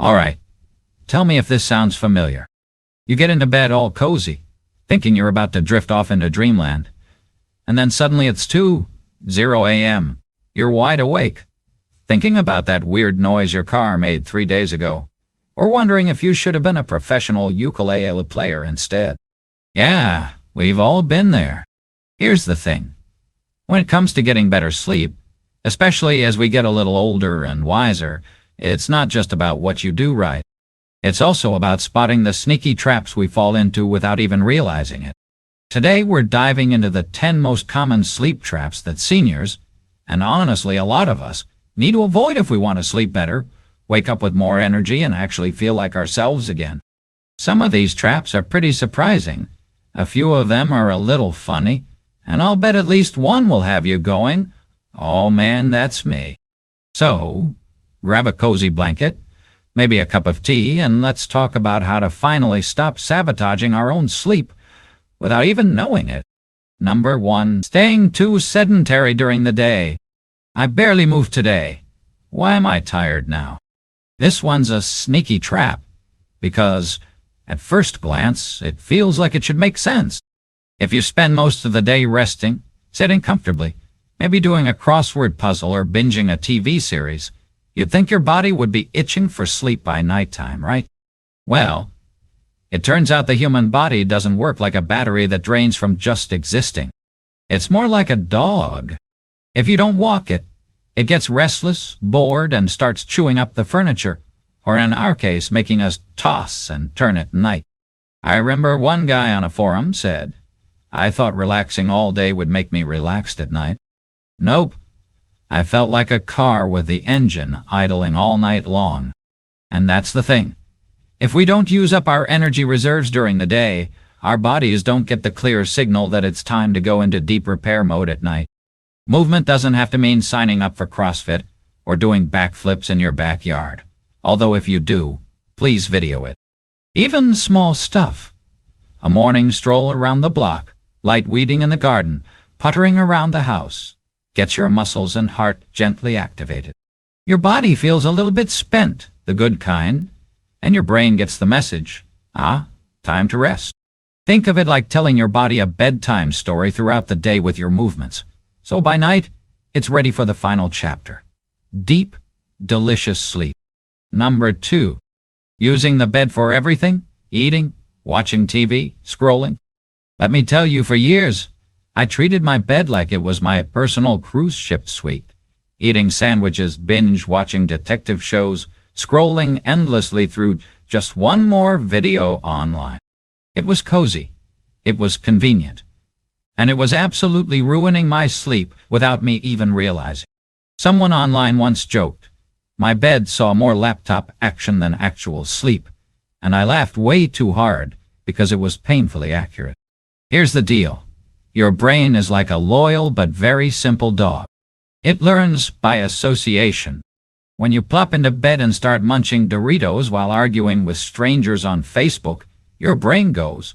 Alright, tell me if this sounds familiar. You get into bed all cozy, thinking you're about to drift off into dreamland. And then suddenly it's 2:00 a.m. You're wide awake, thinking about that weird noise your car made 3 days ago, or wondering if you should have been a professional ukulele player instead. Yeah, we've all been there. Here's the thing. When it comes to getting better sleep, especially as we get a little older and wiser, it's not just about what you do right. It's also about spotting the sneaky traps we fall into without even realizing it. Today we're diving into the 10 most common sleep traps that seniors, and honestly a lot of us, need to avoid if we want to sleep better, wake up with more energy, and actually feel like ourselves again. Some of these traps are pretty surprising. A few of them are a little funny, and I'll bet at least one will have you going, "Oh man, that's me." So, grab a cozy blanket, maybe a cup of tea, and let's talk about how to finally stop sabotaging our own sleep without even knowing it. Number 1. Staying too sedentary during the day. I barely moved today. Why am I tired now? This one's a sneaky trap, because at first glance, it feels like it should make sense. If you spend most of the day resting, sitting comfortably, maybe doing a crossword puzzle or binging a TV series, you'd think your body would be itching for sleep by nighttime, right? Well, it turns out the human body doesn't work like a battery that drains from just existing. It's more like a dog. If you don't walk it, it gets restless, bored, and starts chewing up the furniture, or in our case, making us toss and turn at night. I remember one guy on a forum said, "I thought relaxing all day would make me relaxed at night. Nope. I felt like a car with the engine idling all night long." And that's the thing. If we don't use up our energy reserves during the day, our bodies don't get the clear signal that it's time to go into deep repair mode at night. Movement doesn't have to mean signing up for CrossFit or doing backflips in your backyard. Although if you do, please video it. Even small stuff. A morning stroll around the block, light weeding in the garden, puttering around the house, gets your muscles and heart gently activated. Your body feels a little bit spent, the good kind, and your brain gets the message, time to rest. Think of it like telling your body a bedtime story throughout the day with your movements. So by night, it's ready for the final chapter. Deep, delicious sleep. Number 2. Using the bed for everything, eating, watching TV, scrolling. Let me tell you, for years, I treated my bed like it was my personal cruise ship suite. Eating sandwiches, binge watching detective shows, scrolling endlessly through just one more video online. It was cozy. It was convenient. And it was absolutely ruining my sleep without me even realizing. Someone online once joked, "My bed saw more laptop action than actual sleep," and I laughed way too hard because it was painfully accurate. Here's the deal. Your brain is like a loyal but very simple dog. It learns by association. When you plop into bed and start munching Doritos while arguing with strangers on Facebook, your brain goes,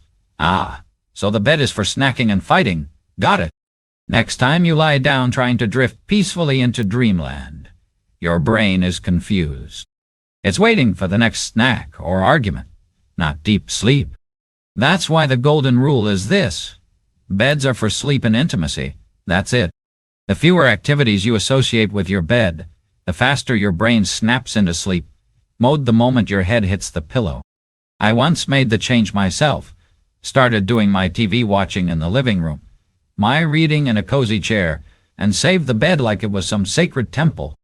so the bed is for snacking and fighting. Got it. Next time you lie down trying to drift peacefully into dreamland, your brain is confused. It's waiting for the next snack or argument, not deep sleep. That's why the golden rule is this. Beds are for sleep and intimacy. That's it. The fewer activities you associate with your bed, the faster your brain snaps into sleep mode the moment your head hits the pillow. I once made the change myself. Started doing my TV watching in the living room, my reading in a cozy chair, and saved the bed like it was some sacred temple.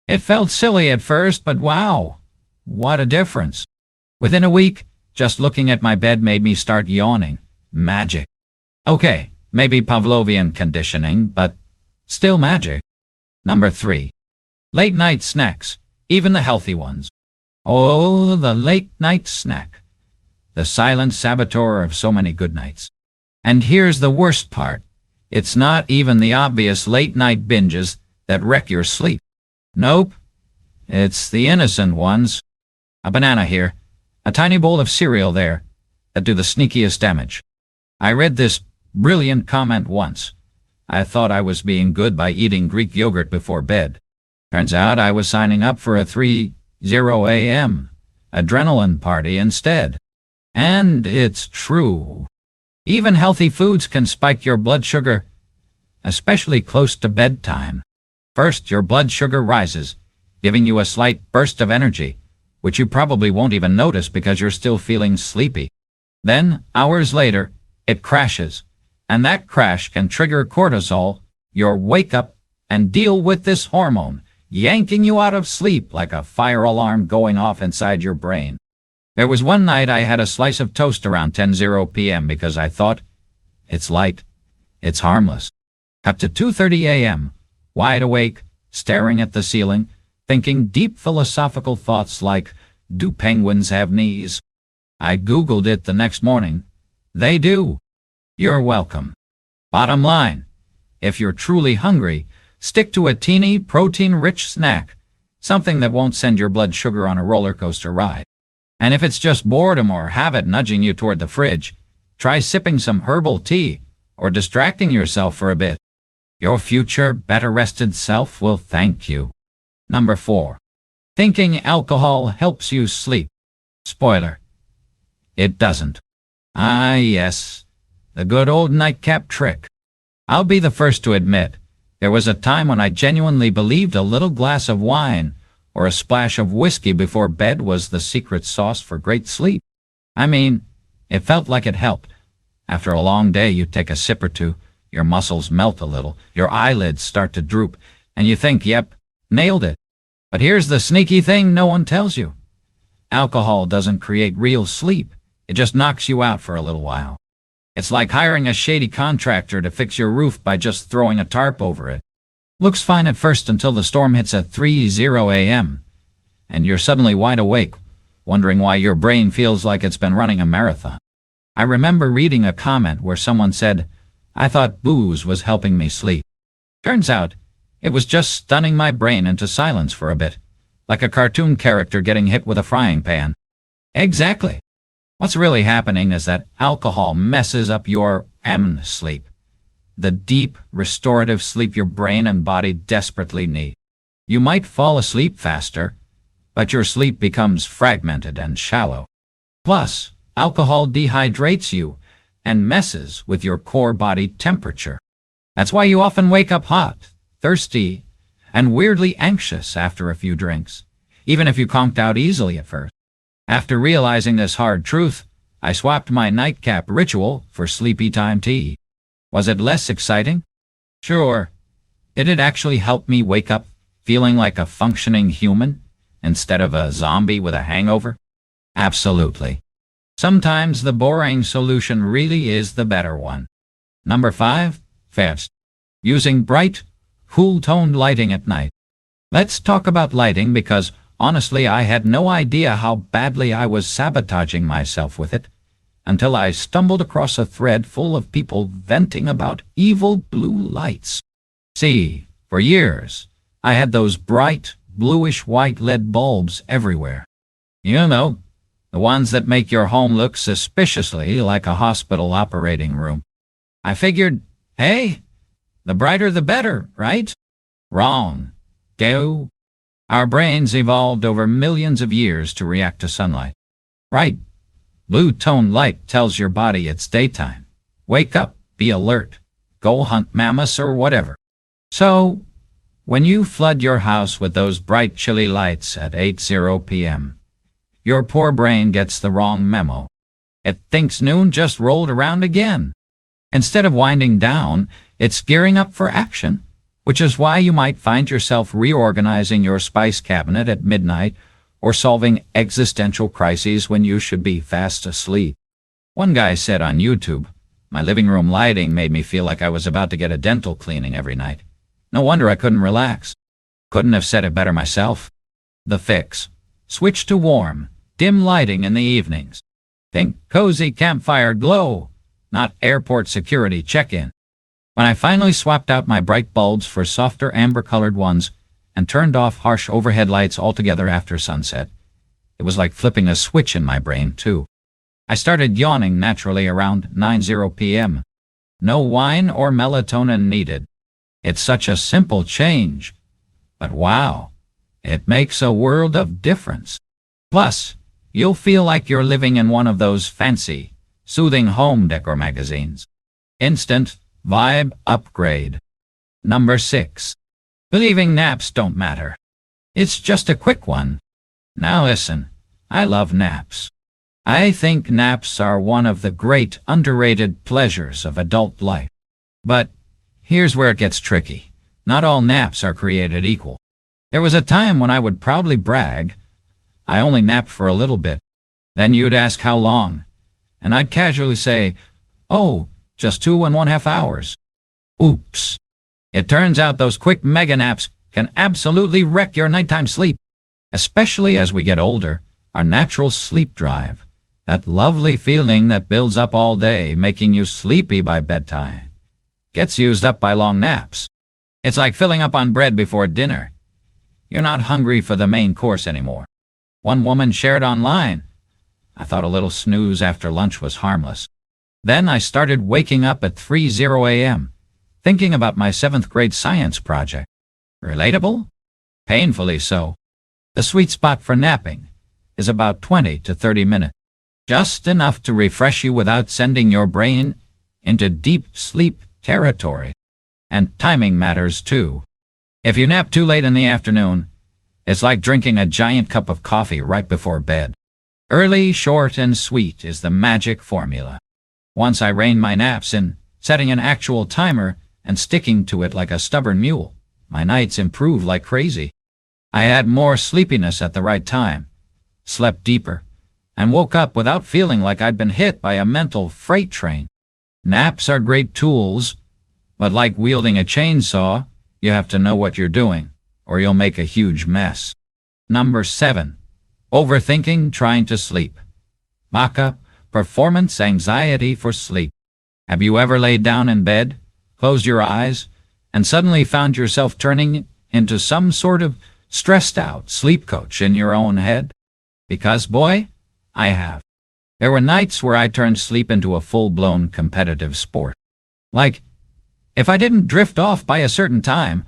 It felt silly at first, but wow, what a difference. Within a week, just looking at my bed made me start yawning. Magic. Okay, maybe Pavlovian conditioning, but still magic. Number 3. Late night snacks, even the healthy ones. Oh, the late night snack. The silent saboteur of so many good nights. And here's the worst part. It's not even the obvious late-night binges that wreck your sleep. Nope. It's the innocent ones. A banana here, a tiny bowl of cereal there, that do the sneakiest damage. I read this brilliant comment once. I thought I was being good by eating Greek yogurt before bed. Turns out I was signing up for a 3:00 a.m. adrenaline party instead. And it's true. Even healthy foods can spike your blood sugar, especially close to bedtime. First, your blood sugar rises, giving you a slight burst of energy, which you probably won't even notice because you're still feeling sleepy. Then, hours later, it crashes, and that crash can trigger cortisol, your wake up, and deal with this hormone, yanking you out of sleep like a fire alarm going off inside your brain. There was one night I had a slice of toast around 10:00 p.m. because I thought, it's light, it's harmless. Cut to 2:30 a.m., wide awake, staring at the ceiling, thinking deep philosophical thoughts like, do penguins have knees? I Googled it the next morning. They do. You're welcome. Bottom line, if you're truly hungry, stick to a teeny, protein-rich snack, something that won't send your blood sugar on a roller coaster ride. And if it's just boredom or habit nudging you toward the fridge, try sipping some herbal tea or distracting yourself for a bit. Your future, better-rested self will thank you. Number 4. Thinking alcohol helps you sleep. Spoiler. It doesn't. Ah, yes. The good old nightcap trick. I'll be the first to admit, there was a time when I genuinely believed a little glass of wine or a splash of whiskey before bed was the secret sauce for great sleep. I mean, it felt like it helped. After a long day, you take a sip or two, your muscles melt a little, your eyelids start to droop, and you think, yep, nailed it. But here's the sneaky thing no one tells you. Alcohol doesn't create real sleep. It just knocks you out for a little while. It's like hiring a shady contractor to fix your roof by just throwing a tarp over it. Looks fine at first until the storm hits at 3:00 a.m. and you're suddenly wide awake, wondering why your brain feels like it's been running a marathon. I remember reading a comment where someone said, I thought booze was helping me sleep. Turns out, it was just stunning my brain into silence for a bit, like a cartoon character getting hit with a frying pan. Exactly. What's really happening is that alcohol messes up your sleep. The deep, restorative sleep your brain and body desperately need. You might fall asleep faster, but your sleep becomes fragmented and shallow. Plus, alcohol dehydrates you and messes with your core body temperature. That's why you often wake up hot, thirsty, and weirdly anxious after a few drinks, even if you conked out easily at first. After realizing this hard truth, I swapped my nightcap ritual for sleepy time tea. Was it less exciting? Sure. Did it actually help me wake up feeling like a functioning human instead of a zombie with a hangover? Absolutely. Sometimes the boring solution really is the better one. Number 5. Fast. Using bright, cool-toned lighting at night. Let's talk about lighting because, honestly, I had no idea how badly I was sabotaging myself with it until I stumbled across a thread full of people venting about evil blue lights. See, for years, I had those bright, bluish-white LED bulbs everywhere. You know, the ones that make your home look suspiciously like a hospital operating room. I figured, hey, the brighter the better, right? Wrong. Go. Our brains evolved over millions of years to react to sunlight. Right. Blue-toned light tells your body it's daytime. Wake up, be alert, go hunt mammoths or whatever. So, when you flood your house with those bright chilly lights at 8:00 p.m., your poor brain gets the wrong memo. It thinks noon just rolled around again. Instead of winding down, it's gearing up for action, which is why you might find yourself reorganizing your spice cabinet at midnight or solving existential crises when you should be fast asleep. One guy said on YouTube, my living room lighting made me feel like I was about to get a dental cleaning every night. No wonder I couldn't relax. Couldn't have said it better myself. The fix. Switch to warm, dim lighting in the evenings. Think cozy campfire glow, not airport security check-in. When I finally swapped out my bright bulbs for softer amber-colored ones and turned off harsh overhead lights altogether after sunset, it was like flipping a switch in my brain, too. I started yawning naturally around 9:00 p.m. No wine or melatonin needed. It's such a simple change, but wow, it makes a world of difference. Plus, you'll feel like you're living in one of those fancy, soothing home decor magazines. Instant vibe upgrade. Number 6. Believing naps don't matter. It's just a quick one. Now listen, I love naps. I think naps are one of the great underrated pleasures of adult life. But here's where it gets tricky. Not all naps are created equal. There was a time when I would proudly brag, I only napped for a little bit. Then you'd ask how long, and I'd casually say, oh, just 2.5 hours. Oops. It turns out those quick mega naps can absolutely wreck your nighttime sleep. Especially as we get older, our natural sleep drive, that lovely feeling that builds up all day, making you sleepy by bedtime, gets used up by long naps. It's like filling up on bread before dinner. You're not hungry for the main course anymore. One woman shared online, I thought a little snooze after lunch was harmless. Then I started waking up at 3:00 a.m., thinking about my 7th grade science project. Relatable? Painfully so. The sweet spot for napping is about 20 to 30 minutes. Just enough to refresh you without sending your brain into deep sleep territory. And timing matters too. If you nap too late in the afternoon, it's like drinking a giant cup of coffee right before bed. Early, short, and sweet is the magic formula. Once I reined my naps in, setting an actual timer and sticking to it like a stubborn mule, my nights improved like crazy. I had more sleepiness at the right time, slept deeper, and woke up without feeling like I'd been hit by a mental freight train. Naps are great tools, but like wielding a chainsaw, you have to know what you're doing, or you'll make a huge mess. Number 7. Overthinking trying to sleep. Mock-up, performance anxiety for sleep. Have you ever laid down in bed, closed your eyes, and suddenly found yourself turning into some sort of stressed-out sleep coach in your own head? Because, boy, I have. There were nights where I turned sleep into a full-blown competitive sport. Like, if I didn't drift off by a certain time,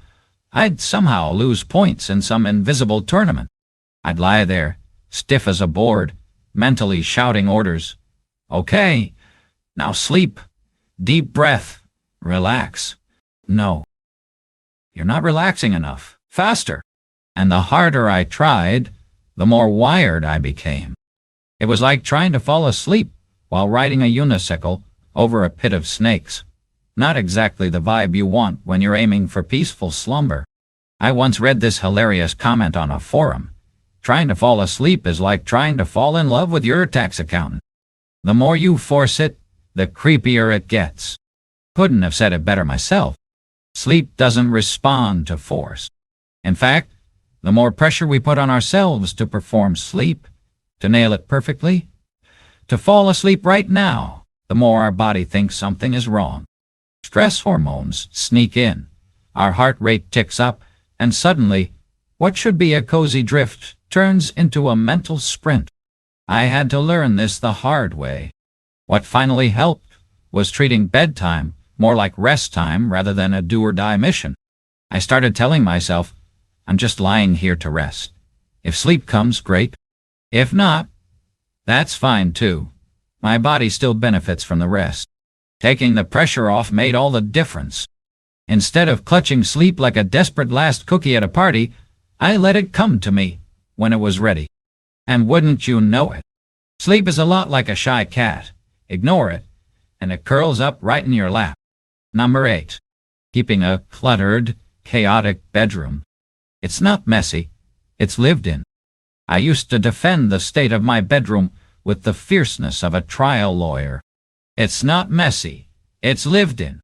I'd somehow lose points in some invisible tournament. I'd lie there, stiff as a board, mentally shouting orders. Okay, now sleep. Deep breath. Relax. No. You're not relaxing enough. Faster. And the harder I tried, the more wired I became. It was like trying to fall asleep while riding a unicycle over a pit of snakes. Not exactly the vibe you want when you're aiming for peaceful slumber. I once read this hilarious comment on a forum. Trying to fall asleep is like trying to fall in love with your tax accountant. The more you force it, the creepier it gets. Couldn't have said it better myself. Sleep doesn't respond to force. In fact, the more pressure we put on ourselves to perform sleep, to nail it perfectly, to fall asleep right now, the more our body thinks something is wrong. Stress hormones sneak in, our heart rate ticks up, and suddenly, what should be a cozy drift turns into a mental sprint. I had to learn this the hard way. What finally helped was treating bedtime more like rest time rather than a do-or-die mission. I started telling myself, I'm just lying here to rest. If sleep comes, great. If not, that's fine too. My body still benefits from the rest. Taking the pressure off made all the difference. Instead of clutching sleep like a desperate last cookie at a party, I let it come to me when it was ready. And wouldn't you know it, sleep is a lot like a shy cat. Ignore it, and it curls up right in your lap. Number 8. Keeping a cluttered, chaotic bedroom. It's not messy, it's lived in. I used to defend the state of my bedroom with the fierceness of a trial lawyer. It's not messy, it's lived in,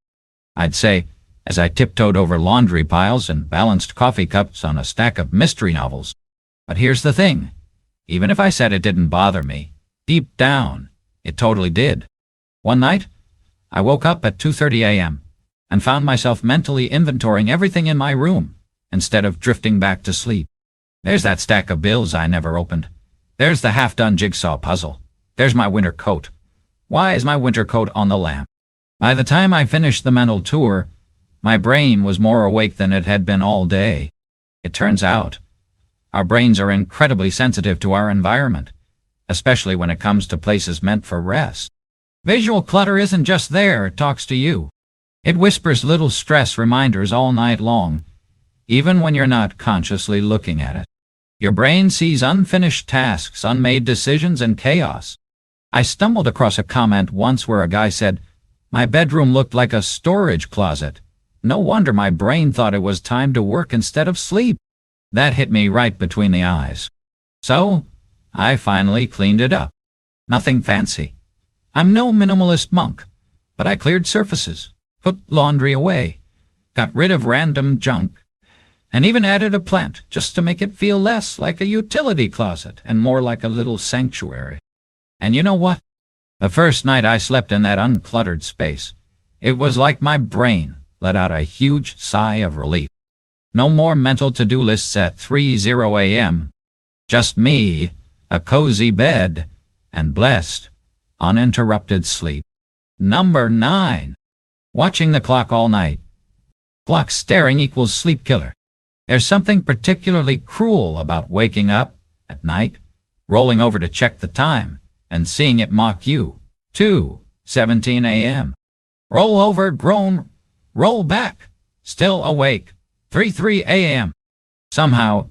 I'd say, as I tiptoed over laundry piles and balanced coffee cups on a stack of mystery novels. But here's the thing. Even if I said it didn't bother me, deep down, it totally did. One night, I woke up at 2:30 a.m. and found myself mentally inventorying everything in my room instead of drifting back to sleep. There's that stack of bills I never opened. There's the half-done jigsaw puzzle. There's my winter coat. Why is my winter coat on the lamp? By the time I finished the mental tour, my brain was more awake than it had been all day. It turns out, our brains are incredibly sensitive to our environment. especially when it comes to places meant for rest. Visual clutter isn't just there, it talks to you. It whispers little stress reminders all night long, even when you're not consciously looking at it. Your brain sees unfinished tasks, unmade decisions, and chaos. I stumbled across a comment once where a guy said, "My bedroom looked like a storage closet. No wonder my brain thought it was time to work instead of sleep." That hit me right between the eyes. So, I finally cleaned it up. Nothing fancy. I'm no minimalist monk, but I cleared surfaces, put laundry away, got rid of random junk, and even added a plant just to make it feel less like a utility closet and more like a little sanctuary. And you know what? The first night I slept in that uncluttered space, it was like my brain let out a huge sigh of relief. No more mental to-do lists at 3:00 a.m. Just me, a cozy bed, and blessed, uninterrupted sleep. Number 9. Watching the clock all night. Clock staring equals sleep killer. There's something particularly cruel about waking up at night, rolling over to check the time, and seeing it mock you. 2:17 a.m. Roll over, groan, roll back, still awake. 3:03 a.m. Somehow,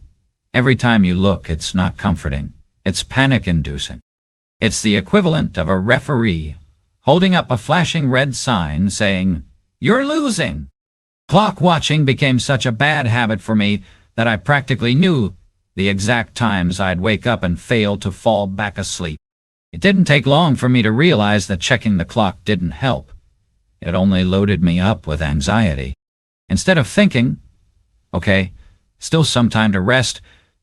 every time you look, it's not comforting. It's panic-inducing. It's the equivalent of a referee holding up a flashing red sign saying, "You're losing." Clock watching became such a bad habit for me that I practically knew the exact times I'd wake up and fail to fall back asleep. It didn't take long for me to realize that checking the clock didn't help. It only loaded me up with anxiety. Instead of thinking, okay, still some time to rest,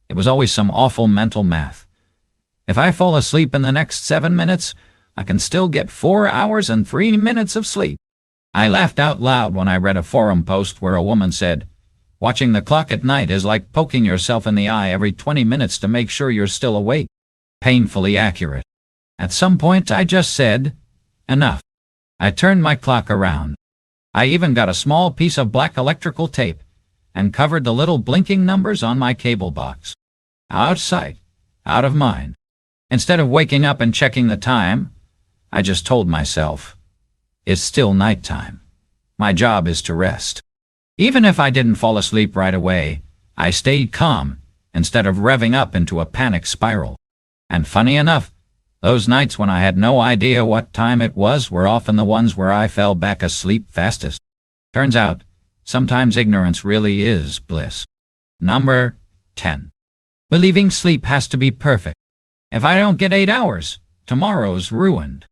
it was always some awful mental math. If I fall asleep in the next 7 minutes, I can still get 4 hours and 3 minutes of sleep. I laughed out loud when I read a forum post where a woman said, "Watching the clock at night is like poking yourself in the eye every 20 minutes to make sure you're still awake." Painfully accurate. At some point, I just said, enough. I turned my clock around. I even got a small piece of black electrical tape and covered the little blinking numbers on my cable box. Out of sight, out of mind. Instead of waking up and checking the time, I just told myself, it's still nighttime. My job is to rest. Even if I didn't fall asleep right away, I stayed calm instead of revving up into a panic spiral. And funny enough, those nights when I had no idea what time it was were often the ones where I fell back asleep fastest. Turns out, sometimes ignorance really is bliss. Number 10. Believing sleep has to be perfect. If I don't get 8 hours, tomorrow's ruined.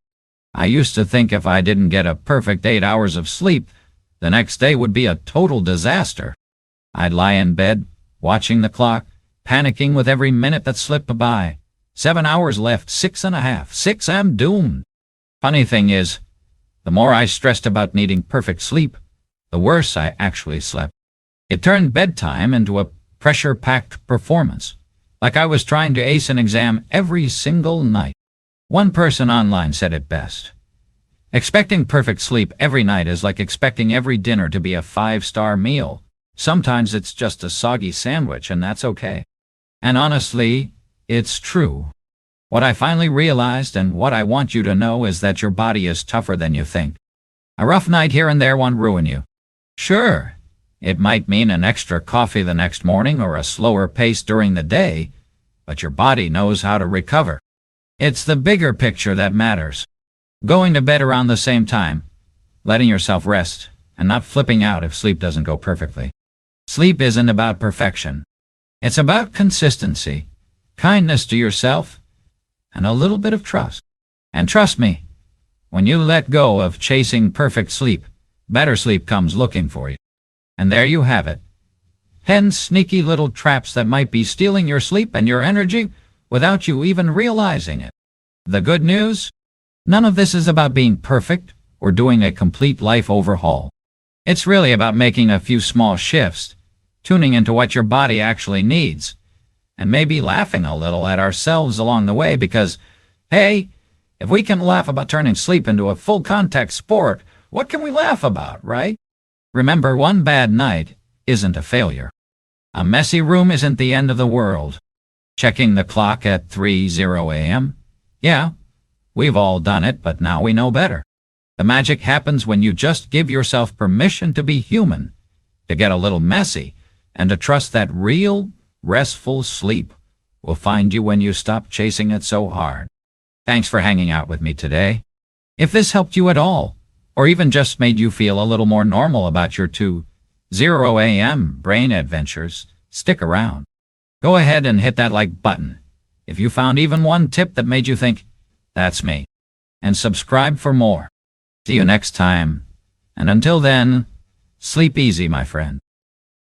I used to think if I didn't get a perfect 8 hours of sleep, the next day would be a total disaster. I'd lie in bed, watching the clock, panicking with every minute that slipped by. 7 hours left, 6.5, 6, I'm doomed. Funny thing is, the more I stressed about needing perfect sleep, the worse I actually slept. It turned bedtime into a pressure-packed performance, like I was trying to ace an exam every single night. One person online said it best. Expecting perfect sleep every night is like expecting every dinner to be a 5-star meal. Sometimes it's just a soggy sandwich, and that's okay. And honestly, it's true. What I finally realized, and what I want you to know, is that your body is tougher than you think. A rough night here and there won't ruin you. Sure, it might mean an extra coffee the next morning or a slower pace during the day, but your body knows how to recover. It's the bigger picture that matters. Going to bed around the same time, letting yourself rest, and not flipping out if sleep doesn't go perfectly. Sleep isn't about perfection. It's about consistency, kindness to yourself, and a little bit of trust. And trust me, when you let go of chasing perfect sleep, better sleep comes looking for you. And there you have it. 10 sneaky little traps that might be stealing your sleep and your energy without you even realizing it. The good news? None of this is about being perfect or doing a complete life overhaul. It's really about making a few small shifts, tuning into what your body actually needs, and maybe laughing a little at ourselves along the way because, hey, if we can laugh about turning sleep into a full-contact sport, what can we laugh about, right? Remember, one bad night isn't a failure. A messy room isn't the end of the world. Checking the clock at 3:00 a.m. Yeah, we've all done it, but now we know better. The magic happens when you just give yourself permission to be human, to get a little messy, and to trust that real, restful sleep will find you when you stop chasing it so hard. Thanks for hanging out with me today. If this helped you at all, or even just made you feel a little more normal about your 2:00 a.m. brain adventures, stick around. Go ahead and hit that like button if you found even one tip that made you think, that's me. And subscribe for more. See you next time. And until then, sleep easy, my friend.